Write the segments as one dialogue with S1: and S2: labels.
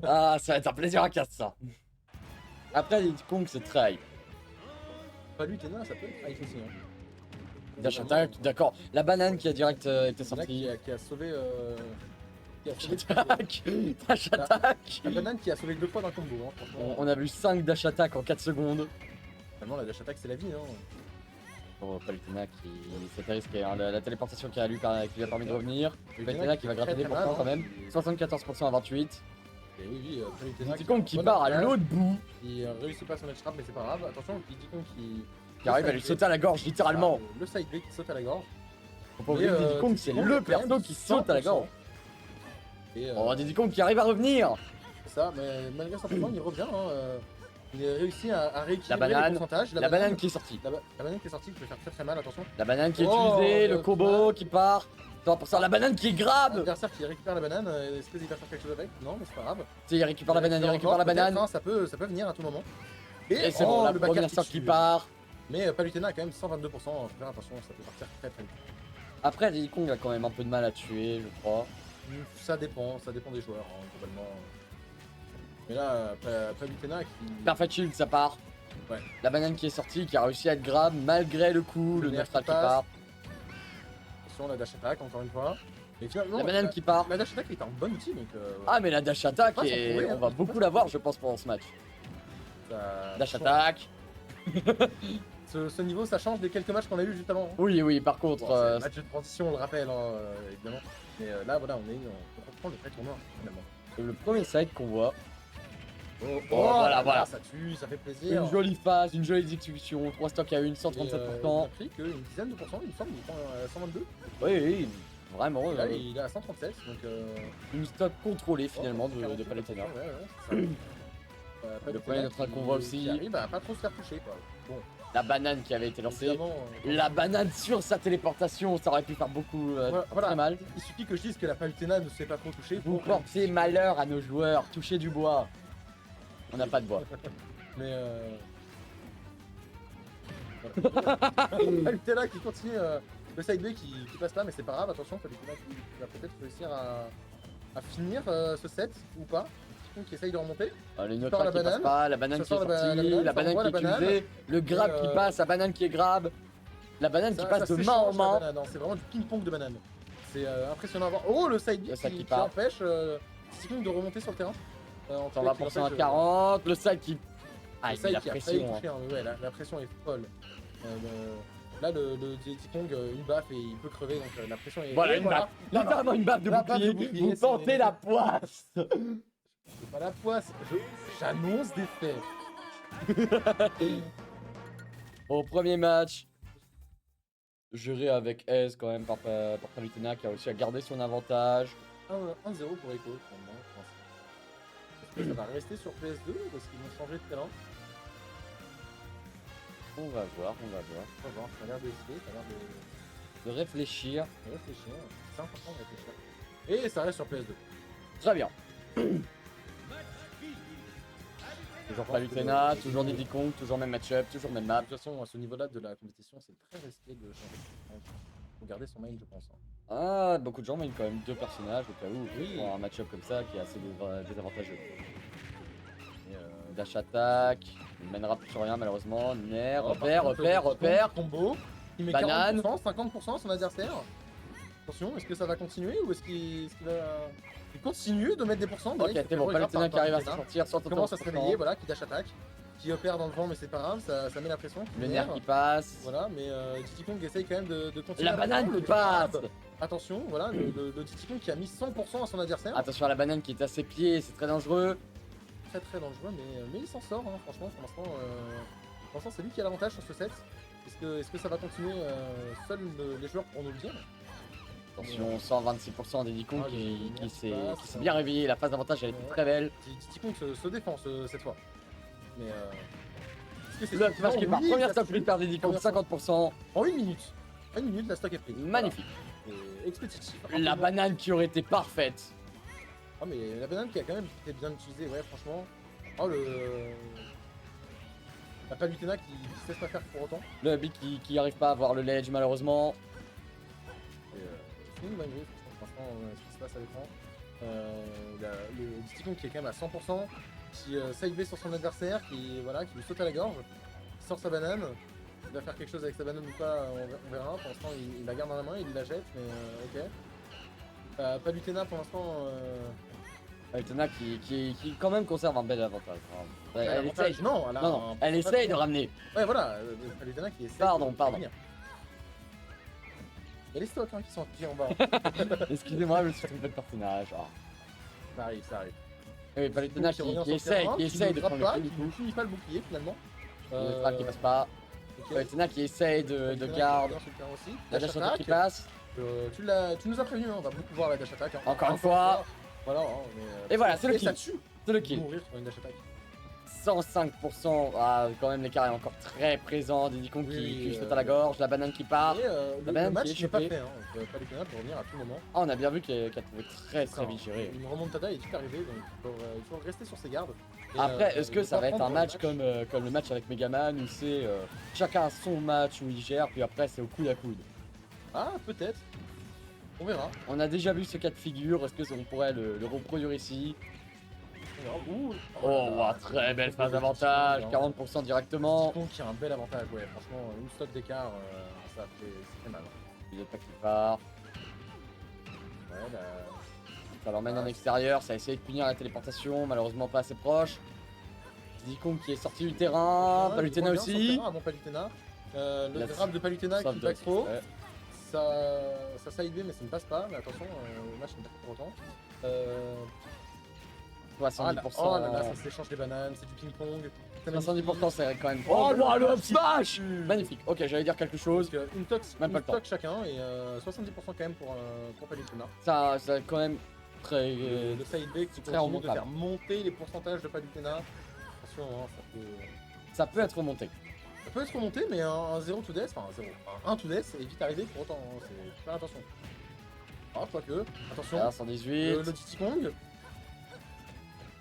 S1: Ah, ça va être un plaisir à casser ça. Après, Diddy Kong, c'est très hype.
S2: Palutena, ça peut être hype aussi. Hein.
S1: Dash Attack, d'accord. La banane qui a direct été
S2: Palutena
S1: sortie.
S2: qui a sauvé. Qui a
S1: Dash
S2: sauvé
S1: Attack. Dash Attack.
S2: la banane qui a sauvé 2 fois d'un combo. Hein, franchement.
S1: On a vu 5 Dash Attack en 4 secondes.
S2: Vraiment, la dash attack, c'est la vie. Hein.
S1: Pour Palutena qui s'était risqué. Hein. La téléportation qui lui a permis de revenir. Palutena qui va gratter des pourcents quand même. 74% à 28.
S2: Et oui, Palutena.
S1: Diddy Kong qui part à l'autre bout.
S2: Il réussit pas son edge trap, mais c'est pas grave. Attention, Diddy Kong
S1: Qui arrive à lui sauter à la gorge, littéralement.
S2: Le side B qui saute à la gorge.
S1: Faut pas oublier que Diddy Kong, c'est le perso qui saute à la gorge.
S2: Et
S1: Oh, Diddy Kong qui arrive à revenir.
S2: c'est ça, mais malgré son temps, il revient. Hein, il a réussi à rééquilibrer
S1: La banane.
S2: les pourcentages.
S1: La banane qui est sortie.
S2: La banane qui est sortie qui peut faire très très mal, attention.
S1: La banane qui est
S2: Oh,
S1: utilisée, le
S2: le
S1: combo
S2: final.
S1: qui part. 100%, la banane qui grave.
S2: L'adversaire qui récupère la banane, est-ce qu'il va faire quelque chose avec? Non, mais c'est pas grave.
S1: Tu sais, il récupère la banane, il récupère la banane.
S2: Hein, ça peut venir à tout moment.
S1: Et c'est bon, la
S2: le backer
S1: première sorte qui
S2: tue.
S1: part.
S2: Mais Palutena a quand même 122%, faut faire attention, ça peut partir très très vite.
S1: Après, Diddy Kong a quand même un peu de mal à tuer, je crois.
S2: Ça dépend des joueurs, hein, globalement. Mais là, Palutena qui...
S1: Perfect Shield, ça part.
S2: Ouais.
S1: La banane qui est sortie, qui a réussi à être grab malgré le coup, le
S2: nerf
S1: neutral
S2: qui
S1: qui part.
S2: Attention, la dash attack, encore une fois. Et finalement,
S1: La banane qui part.
S2: La dash attack est un bon outil, donc...
S1: Ah, mais la dash attack,
S2: Pas sans
S1: et
S2: trouver, hein.
S1: on va beaucoup la voir, je pense, pendant ce match. Dash attack.
S2: Ce niveau, ça change des quelques matchs qu'on a eu juste avant. Hein.
S1: Oui, oui, par contre.
S2: Bon, c'est un match de transition, on le rappelle, hein, évidemment. Mais là, voilà, on reprend le vrai tournoi, finalement.
S1: Le premier side qu'on voit.
S2: Oh,
S1: voilà, voilà.
S2: Ça tue, ça fait plaisir.
S1: Une jolie phase, une jolie exécution. 3 stocks à 1,
S2: Il
S1: 137%.
S2: a pris qu'une dizaine de pourcents, il me semble, il prend 122.
S1: Oui, oui, vraiment.
S2: Et là, il est à 137, donc...
S1: Une stock contrôlée finalement de Palutena.
S2: Ouais, c'est ça.
S1: Le premier neutral qu'on voit aussi.
S2: Qui arrive à pas trop se faire toucher, quoi. Bon,
S1: La banane qui avait été lancée.
S2: évidemment...
S1: La banane sur sa téléportation, ça aurait pu faire beaucoup
S2: voilà.
S1: très mal.
S2: Il suffit que je dise que la Palutena ne se fait pas trop toucher.
S1: Vous portez malheur à nos joueurs, touchez du bois. On n'a pas de bois.
S2: Mais voilà. Palutena qui continue le side B qui passe pas, mais c'est pas grave, attention, Palutena qui va peut-être réussir à finir ce set ou pas. Qui essaye de remonter.
S1: Les
S2: sort
S1: neutrales
S2: la
S1: qui passent
S2: banane.
S1: pas, la banane
S2: Ça
S1: qui est
S2: sort la
S1: sortie, la banane qui est
S2: banane.
S1: utilisée, le grab
S2: Et,
S1: qui passe, la banane qui est grab, la banane qui passe de main en main.
S2: C'est vraiment du ping-pong de banane. C'est impressionnant à voir. Oh, le side B qui empêche Diddy de remonter sur le terrain.
S1: 120% à 40, le side qui... Ah, il a la pression.
S2: Toucher, hein. Ouais, la pression est folle. Là, le Diddy Kong, une baffe et il peut crever, donc la pression est...
S1: Voilà, une baffe. Littéralement une baffe de bouclier. Vous tentez la poisse.
S2: C'est pas la poisse, j'annonce des faits.
S1: Au premier match, géré avec aise quand même par Palutena qui a réussi à garder son avantage.
S2: 1-0 pour Echo, finalement, je pense. Est-ce que ça va rester sur PS2 ou est-ce qu'ils vont changer de terrain?
S1: On va voir, on va voir.
S2: On va voir, ça a l'air d'essayer, ça a l'air
S1: De réfléchir.
S2: de réfléchir. C'est important de réfléchir. Et ça reste sur PS2.
S1: Très bien. Toujours Palutena, toujours Diddy Kong, toujours même match-up, toujours même map.
S2: De toute façon, à ce niveau-là de la compétition, c'est très risqué de changer. Faut garder son main, je pense. Hein.
S1: Ah, beaucoup de gens mènent quand même deux personnages au cas où.
S2: Oui.
S1: Pour un match-up comme ça qui est assez désavantageux.
S2: Et
S1: Dash attack, il mènera plus sur rien malheureusement. Nair,
S2: oh,
S1: repère,
S2: par contre,
S1: repère, repère.
S2: Combo. Il met
S1: Banane.
S2: 40%, 50% son adversaire. Attention, est-ce que ça va continuer ou est-ce qu'il va... Il continue de mettre des pourcents.
S1: Ok, c'est bon, Palutena qui arrive à s'en sortir,
S2: Il commence à se réveiller, voilà, qui dash attack. Qui opère dans le vent, mais c'est pas grave, ça met la pression.
S1: Le nerf qui passe.
S2: Voilà, mais Diddy Kong essaye quand même de continuer.
S1: La banane qui passe.
S2: Attention, voilà, le Diddy Kong qui a mis 100% à son adversaire.
S1: Attention à la banane qui est à ses pieds, c'est très dangereux.
S2: Très très dangereux, mais il s'en sort, hein, franchement, pour l'instant c'est lui qui a l'avantage sur ce set. Est-ce que ça va continuer seuls les joueurs pourront nous le dire?
S1: Attention, 126% Diddy Kong
S2: Ah,
S1: qui s'est
S2: passe.
S1: bien réveillé. La phase d'avantage elle était très belle.
S2: Diddy Kong se défend cette fois. Mais est-ce que
S1: Le match qui part.
S2: oui,
S1: Première
S2: ça
S1: stock
S2: se
S1: prise par Diddy Kong, 50%.
S2: En une minute. En une minute, la stock est prise.
S1: Magnifique.
S2: Voilà. Et expéditif.
S1: La banane qui aurait été parfaite.
S2: Ah mais la banane qui a quand même été bien utilisée, ouais franchement. Oh la Palutena qui se laisse pas faire pour autant.
S1: Le Big qui arrive pas à avoir le ledge malheureusement.
S2: Et c'est une dinguerie, franchement, pour l'instant, ce qui se passe à l'écran. Le Diddy qui est quand même à 100%, qui side B sur son adversaire, qui lui saute à la gorge, qui sort sa banane. Il va faire quelque chose avec sa banane ou pas, on verra. Pour l'instant, il la garde dans la main, il la jette, mais ok. Palutena pour l'instant.
S1: Palutena qui quand même conserve un bel avantage. Elle
S2: L'avantage,
S1: essaye.
S2: non, elle a
S1: Non,
S2: un
S1: elle essaye de ramener.
S2: Ouais, voilà, Palutena qui essaie.
S1: Pardon.
S2: de revenir. Il y a les stocks qui sont affichés en bas.
S1: Excusez-moi, je me suis trompé de personnage. Ah.
S2: Ça arrive, ça arrive.
S1: Oui, Palutena
S2: Qui revient
S1: qui
S2: sur le terrain,
S1: essaye
S2: ne
S1: de
S2: grappe
S1: prendre
S2: pas,
S1: le kill
S2: qui
S1: du
S2: ne
S1: coup.
S2: finit pas le bouclier finalement.
S1: Le trap qui passe pas.
S2: Ok.
S1: Palutena qui essaye de
S2: Palutena qui
S1: garde.
S2: revient sur le terrain aussi.
S1: La
S2: Dash
S1: dash attack qui
S2: attack.
S1: passe.
S2: Tu nous as prévenu, hein, on va beaucoup voir la dash attack. Hein.
S1: Encore une fois.
S2: Voilà, hein,
S1: Et voilà, c'est le
S2: ça
S1: kill.
S2: tue.
S1: C'est le kill.
S2: Mourir sur une dash attack.
S1: 105%. Ah, quand même, l'écart est encore très présent. Diddy Kong qui
S2: Oui,
S1: saute à la gorge. La banane qui part.
S2: Et le
S1: banane
S2: match
S1: qui est
S2: n'est pas
S1: chopée.
S2: fait. Hein. Palutena peut revenir à tout moment.
S1: Ah, on a bien vu qu'elle trouvé très vite géré.
S2: Une remontada est vite arrivée, donc il faut rester sur ses gardes. Et,
S1: Après, est-ce que
S2: il
S1: ça
S2: faut
S1: va être un
S2: prendre le
S1: match comme le match avec Megaman où c'est chacun a son match où il gère, puis après c'est au coude à coude.
S2: Ah, peut-être. On verra.
S1: On a déjà vu ce cas de figure, est-ce que on pourrait le reproduire ici?
S2: On verra. Ouh.
S1: Oh, wow, très belle phase d'avantage, 40% directement.
S2: Diddy Kong qui a un bel avantage, ouais. Franchement, une stock d'écart, ça fait mal.
S1: Il est pas qui part,
S2: Ouais, bah.
S1: ça l'emmène en extérieur, ça a essayé de punir la téléportation, malheureusement pas assez proche. Diddy Kong qui est sorti du terrain, Palutena aussi.
S2: Avant Palutena. Le
S1: La-
S2: grab de Palutena
S1: Sauf
S2: qui
S1: de-
S2: backthrow.
S1: ouais.
S2: Ça side B mais ça ne passe pas. Mais attention, le match n'est pas fait pour autant.
S1: 70%.
S2: Oh là là, ça s'échange des bananes, c'est du ping-pong.
S1: 70% c'est quand même.
S2: Oh,
S1: Oh,
S2: le
S1: le up
S2: up
S1: smash! Magnifique, ok, j'allais dire quelque chose.
S2: Donc, une
S1: Même pas le temps.
S2: stock chacun et 70% quand même pour Palutena.
S1: Ça quand même très.
S2: Le side B qui
S1: très
S2: continue de
S1: remontable.
S2: faire monter les pourcentages de Palutena. Attention, hein,
S1: Ça peut être remonté.
S2: ça peut être remonté, mais un 0 to death, enfin un 1 to death est vite arrivé pour autant. Hein, c'est faire attention. Ah, quoique, attention.
S1: Là, 118.
S2: Le Diddy Kong. Le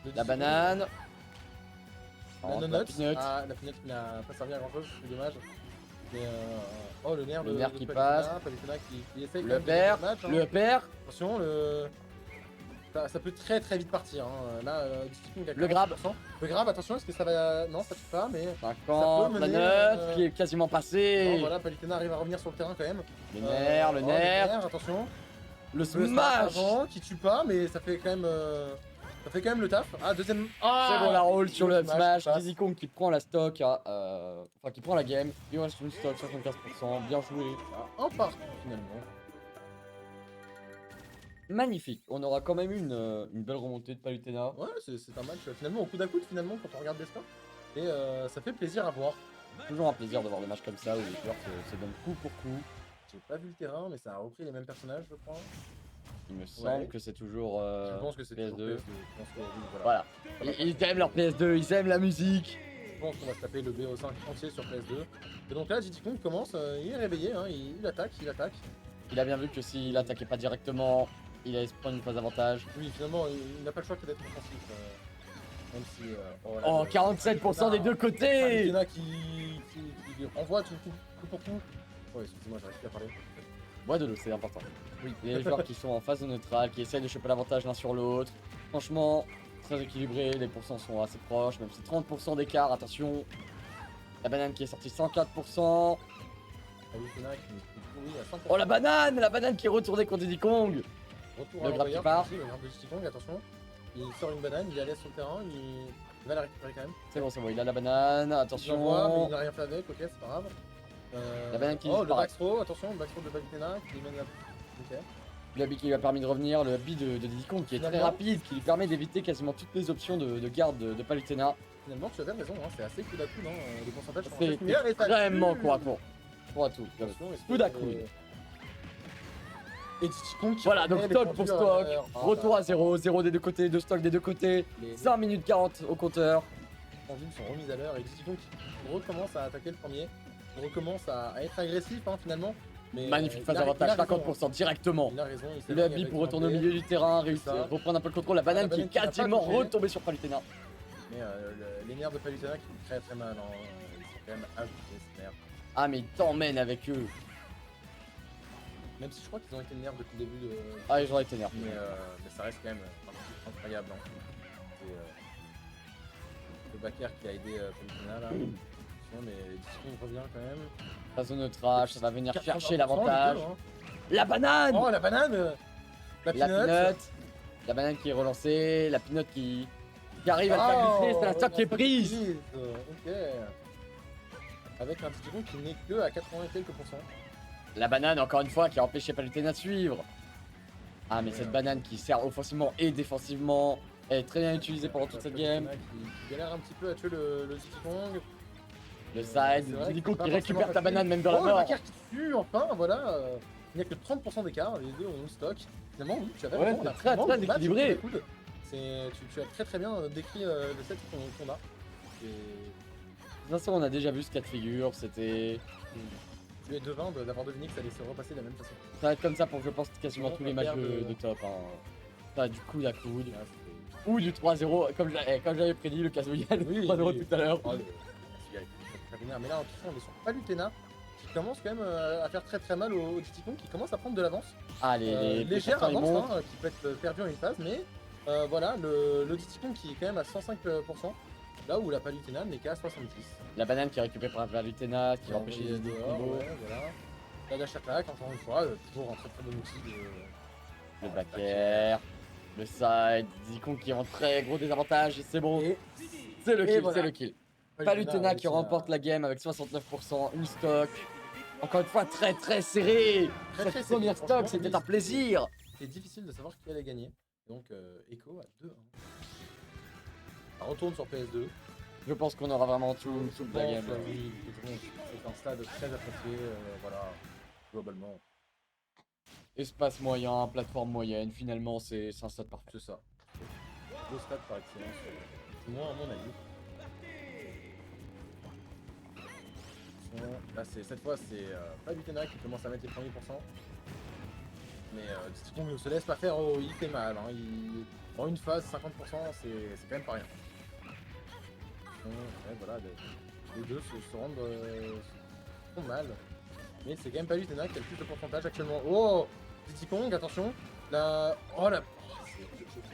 S1: La
S2: Diddy
S1: banane.
S2: Kong,
S1: Oh,
S2: la
S1: la
S2: nonut.
S1: peanut.
S2: Ah, la peanut qui n'a pas servi à grand chose, c'est dommage. Mais oh, le nerf
S1: Le
S2: de
S1: nerf
S2: de
S1: qui
S2: Palutena,
S1: passe.
S2: Palutena qui essaye quand
S1: Le
S2: même de gagner
S1: père.
S2: match, hein.
S1: Le père.
S2: Attention, ça peut très vite partir. Hein. Là, Diddy Kong a
S1: Le grab.
S2: 40%. Le grab, attention, est-ce que ça va. Non, ça tue pas, mais.
S1: 50.
S2: peut
S1: La
S2: mener,
S1: note qui est quasiment passée.
S2: Oh, voilà, Palutena arrive à revenir sur le terrain quand même.
S1: Le nerf, le
S2: Oh,
S1: nerf.
S2: attention.
S1: Le
S2: Le
S1: smash.
S2: avant qui tue pas, mais ça fait quand même. Ça fait quand même le taf. Ah, deuxième.
S1: C'est bon, la roll sur le smash.
S2: qui passe.
S1: Diddy Kong qui prend la stock. Enfin, qui prend la game. Il reste une stock, 75%. Bien joué.
S2: Un partout finalement.
S1: Magnifique. On aura quand même eu une belle remontée de Palutena.
S2: Ouais, c'est un match finalement au coup d'à coude finalement quand on regarde les scores. Et ça fait plaisir à voir.
S1: Toujours un plaisir de voir des matchs comme ça où les joueurs se donnent coup pour coup.
S2: J'ai pas vu le terrain, mais ça a repris les mêmes personnages, je crois.
S1: Il me semble
S2: Ouais.
S1: que c'est toujours
S2: je pense que c'est toujours
S1: PS2.
S2: PS2. Je pense que, oui,
S1: Voilà. Ils aiment leur PS2, ils aiment la musique.
S2: Je pense qu'on va se taper le BO5 entier sur PS2. Et donc là, Diddy Kong commence, il est réveillé, hein, il attaque.
S1: Il a bien vu que s'il attaquait pas directement, il allait se prendre une phase d'avantage.
S2: Oui, finalement, il n'a pas le choix que d'être offensif. Même si. Oh, là,
S1: Oh,
S2: le-
S1: 47% des deux côtés.
S2: Palutena qui renvoie tout coup pour coup. Ouais, excusez-moi, j'arrive plus à parler.
S1: Bois de l'eau, c'est important.
S2: Oui.
S1: Les joueurs qui sont en phase neutrale, qui essayent de choper l'avantage l'un sur l'autre. Franchement, très équilibré, les pourcents sont assez proches, même si 30% d'écart, attention. La banane qui est sortie 104%.
S2: Palutena qui pourrit à 100%.
S1: Oh, la banane qui est retournée contre Diddy Kong.
S2: Retour
S1: Le
S2: à
S1: grab
S2: l'envoyeur,
S1: qui part.
S2: aussi, le grab de Diddy Kong, attention. Il sort une banane, il la laisse sur le terrain, il va la récupérer quand même.
S1: C'est bon, il a la banane,
S2: Il l'envoie, mais
S1: attention.
S2: il n'a rien fait avec, ok, c'est pas grave.
S1: La banane qui
S2: Oh, le
S1: disparaît.
S2: backthrow, attention, le backthrow de Palutena qui mène à. Ok.
S1: Le habit qui lui a permis de revenir, le habit de Diddy Kong qui est très
S2: Finalement.
S1: rapide, qui lui permet d'éviter quasiment toutes les options de garde de Palutena.
S2: Finalement, tu avais raison, hein, c'est assez coup à coup, les pourcentages sont
S1: C'est
S2: assez similaires et ça
S1: extrêmement
S2: tue.
S1: court à court. Court à tout.
S2: Attention, est-ce
S1: Coude
S2: que-
S1: à coude.
S2: Et Diddy Kong qui
S1: Voilà,
S2: remet
S1: donc
S2: les
S1: stock pour
S2: pendules à
S1: stock.
S2: l'heure. Ah,
S1: Retour
S2: bah,
S1: à 0, 0 des deux côtés, 2 stocks des deux côtés.
S2: Les
S1: 5 minutes 40 au compteur.
S2: pendules sont remises à l'heure et Diddy Kong qui recommence à attaquer le premier. Il recommence à être agressif finalement. Mais,
S1: Magnifique phase
S2: il a
S1: d'avantage,
S2: raison,
S1: 50% directement.
S2: Il a raison, il s'est
S1: Le
S2: mis
S1: habit
S2: avec
S1: pour
S2: son
S1: retourner au
S2: pied.
S1: milieu du terrain, réussir
S2: ça.
S1: à reprendre un peu le contrôle. La banane
S2: la
S1: qui est
S2: banane qui n'a pas
S1: quasiment
S2: touché.
S1: retombée sur Palutena.
S2: Mais les nerfs de Palutena qui font très mal, hein. Ils sont quand même ajoutés ces nerfs.
S1: Ah, mais il t'emmène avec eux.
S2: Même si je crois qu'ils ont été nerfs depuis le début de.
S1: Ah, ils auraient été nerfs.
S2: Mais ça reste quand même incroyable. Hein. C'est le backer qui a aidé Palutena là. Mais Discord revient quand même.
S1: Phase de neutrage, ça va venir
S2: 80%,
S1: chercher
S2: les
S1: l'avantage.
S2: deux, hein.
S1: La banane.
S2: Oh la banane. La
S1: La
S2: peanut.
S1: peanut. La banane qui est relancée, la peanut qui arrive à le faire glisser, c'est la stock qui est prise.
S2: Ok. Avec un Digimon qui n'est que à 80 et quelques %.
S1: La banane, encore une fois, qui a empêché Palutena de suivre. Ah, mais cette banane qui sert offensivement et défensivement, elle est très bien utilisée pendant toute cette game.
S2: Qui galère un petit peu à tuer le Diddy
S1: Le
S2: c'est
S1: side,
S2: vrai
S1: Diddy
S2: que
S1: Kong
S2: c'est
S1: qui
S2: pas
S1: récupère
S2: forcément
S1: ta banane même dans la
S2: le
S1: mort.
S2: backer qui tue, enfin, voilà. Il n'y a que 30% d'écart, les deux ont une stock. Finalement, oui, tu avais
S1: Ouais,
S2: raison,
S1: c'est
S2: on a
S1: très,
S2: vraiment
S1: très
S2: le match
S1: équilibré.
S2: au coude à coude. Tu as très très bien décrit le set qu'on a. Et
S1: De toute façon, on a déjà vu ce cas de figure, c'était...
S2: tu es devin d'avoir deviné que ça allait se repasser de la même façon.
S1: Ça va être comme ça pour, je pense, quasiment
S2: Sinon,
S1: tous les
S2: on
S1: matchs
S2: perd
S1: de top. Hein. Ça, du coude à coude.
S2: Là,
S1: Ou du 3-0, comme j'avais prédit, le Kazuya, le
S2: Oui,
S1: 3-0
S2: oui.
S1: tout à l'heure.
S2: Mais là, en touchant, on est sur Palutena qui commence quand même à faire très très mal au Diddy Kong qui commence à prendre de l'avance.
S1: Ah, les
S2: Légère
S1: pourcents, ils
S2: avance
S1: montent.
S2: hein, qui peut être perdue en une phase, mais voilà, le Diddy Kong qui est quand même à 105%, là où la Palutena n'est qu'à 70.
S1: La banane qui est récupérée par Palutena, qui va empêcher les
S2: dehors,
S1: combos.
S2: ouais, voilà. La dash attack, encore une fois, toujours un très très bon outil
S1: Le backer, le side, Diddy Kong qui est en très gros désavantage, et c'est bon.
S2: Et
S1: C'est le kill,
S2: voilà.
S1: c'est le kill. Palutena qui remporte la game avec 69%, une stock. Encore une fois, très très serré.
S2: Très,
S1: Cette
S2: très serré,
S1: première
S2: franchement,
S1: stock, c'était
S2: oui.
S1: un plaisir.
S2: C'est difficile de savoir qui allait gagner. Donc Echo à 2-1. Ça retourne sur PS2.
S1: Je pense qu'on aura vraiment tout la game.
S2: Oui, c'est un stade très apprécié, voilà, globalement,
S1: Espace moyen, plateforme moyenne, finalement c'est un stade parfait.
S2: c'est ça. Le stade par excellence, c'est moi à mon avis. Là, cette fois, c'est Palutena qui commence à mettre les premiers pourcents. Mais Diddy Kong ne se laisse pas faire, oh, il fait mal. Hein. En une phase, 50%, c'est quand même pas rien. Ouais, voilà, les deux se rendent font mal. Mais c'est quand même Palutena qui a le plus de pourcentage actuellement. Oh, Diddy Kong, attention. La... Oh la...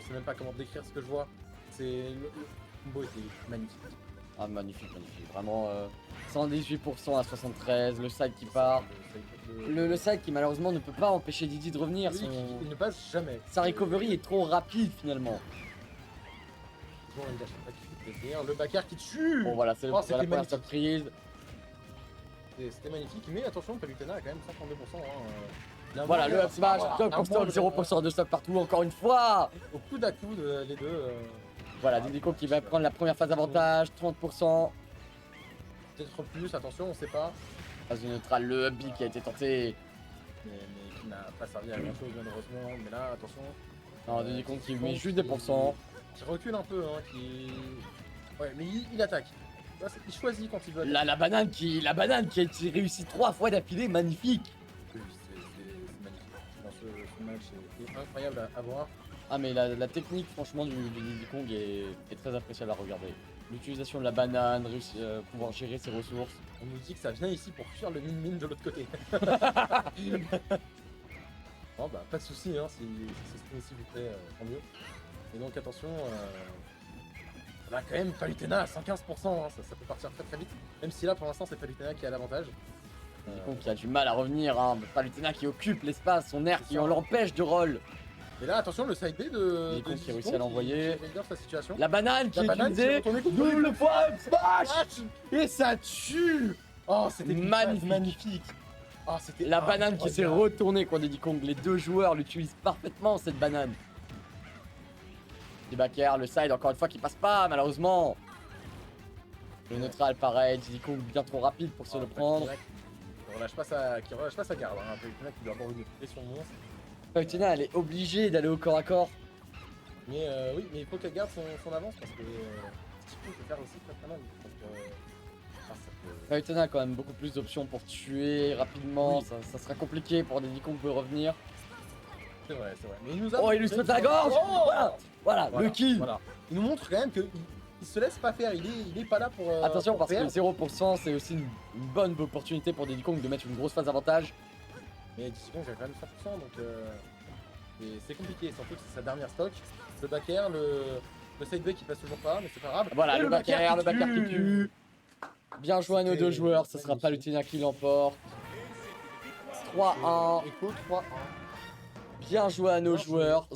S2: Je sais même pas comment décrire ce que je vois. Le combo était magnifique.
S1: Ah magnifique, magnifique. Vraiment 118% à 73, le side qui part. Le side qui malheureusement ne peut pas empêcher Diddy de revenir.
S2: Oui, il ne passe jamais.
S1: Sa recovery est trop rapide finalement.
S2: Bon, il lâche pas qui fait plaisir. Le backer qui tue.
S1: Bon voilà, c'est
S2: Oh,
S1: la
S2: c'était
S1: première
S2: magnifique.
S1: stock prise.
S2: C'était magnifique, mais attention, Palutena a quand même 52%. Hein.
S1: Voilà, le up smash,
S2: top
S1: top stock, 0% de stock partout encore une fois.
S2: Au coude à coude, les deux.
S1: Voilà, Diddy Kong qui va prendre la première phase d'avantage, 30%.
S2: Peut-être plus, attention, on sait pas.
S1: Phase de neutral, le up B qui a été tenté.
S2: Mais qui n'a pas servi à grand chose malheureusement. Mais là, attention.
S1: Non, Diddy Kong qui met juste des pourcents.
S2: Qui recule un peu, hein, qui. Ouais, mais il attaque. Là, il choisit quand il veut.
S1: Là, la banane qui a été réussie 3 fois d'affilée, magnifique.
S2: Oui, c'est magnifique. Dans ce match est incroyable à voir.
S1: Ah mais la technique franchement du Diddy Kong est très appréciable à regarder. L'utilisation de la banane, pouvoir gérer ses ressources.
S2: On nous dit que ça vient ici pour fuir le mine-mine de l'autre côté. Bon bah pas de soucis, hein, si c'est ce qui s'il vous plaît, tant mieux. Et donc attention, on a quand même Palutena à 115%, hein, ça peut partir très très vite. Même si là pour l'instant c'est Palutena qui a l'avantage.
S1: Diddy Kong qui a du mal à revenir, hein. Palutena qui occupe l'espace, son air
S2: C'est
S1: qui
S2: ça.
S1: en l'empêche de roll.
S2: Et là attention le side B de
S1: Diddy Kong qui
S2: Diddy
S1: réussit
S2: Kong
S1: à l'envoyer.
S2: qui regarde sa situation.
S1: La banane qui
S2: La
S1: est
S2: banane qui est
S1: utilisée,
S2: retournée contre
S1: double fois up smash.
S2: Et ça tue. Oh c'était une
S1: Magnifique.
S2: phase magnifique. Oh, c'était
S1: La banane qui s'est
S2: incroyable.
S1: retournée contre Diddy Kong, les deux joueurs l'utilisent parfaitement cette banane. Les backers, le side encore une fois qui passe pas malheureusement. Le neutral pareil, Diddy Kong bien trop rapide pour se le prendre.
S2: Qui relâche pas sa garde, hein. Un Palutena qui doit avoir une pression monstre.
S1: Palutena elle est obligée d'aller au corps à corps.
S2: Mais oui, mais il faut qu'elle garde son avance parce que Diddy Kong peut faire aussi très mal. Donc, ça peut...
S1: Palutena a quand même beaucoup plus d'options pour tuer rapidement,
S2: Oui.
S1: ça sera compliqué pour Diddy Kong de revenir.
S2: C'est vrai, c'est vrai. Mais il nous a
S1: Oh il lui saute à la gorge. Voilà, le kill.
S2: Voilà. Il nous montre quand même qu'il se laisse pas faire, il est pas là pour.
S1: Attention
S2: pour
S1: parce que
S2: perdre.
S1: 0% c'est aussi une bonne opportunité pour Diddy Kong de mettre une grosse phase d'avantage.
S2: Mais Diddy Kong a quand même 100%, donc c'est compliqué, surtout que c'est sa dernière stock. Le back air, le side B qui passe toujours pas, mais c'est pas grave.
S1: Voilà,
S2: Et
S1: le back air qui tue. Bien joué à nos deux
S2: C'était
S1: joueurs, ce sera pas le
S2: magnifique.
S1: Tina qui l'emporte. 3-1.
S2: Echo 3-1.
S1: Bien joué à nos
S2: Bien joué.
S1: joueurs.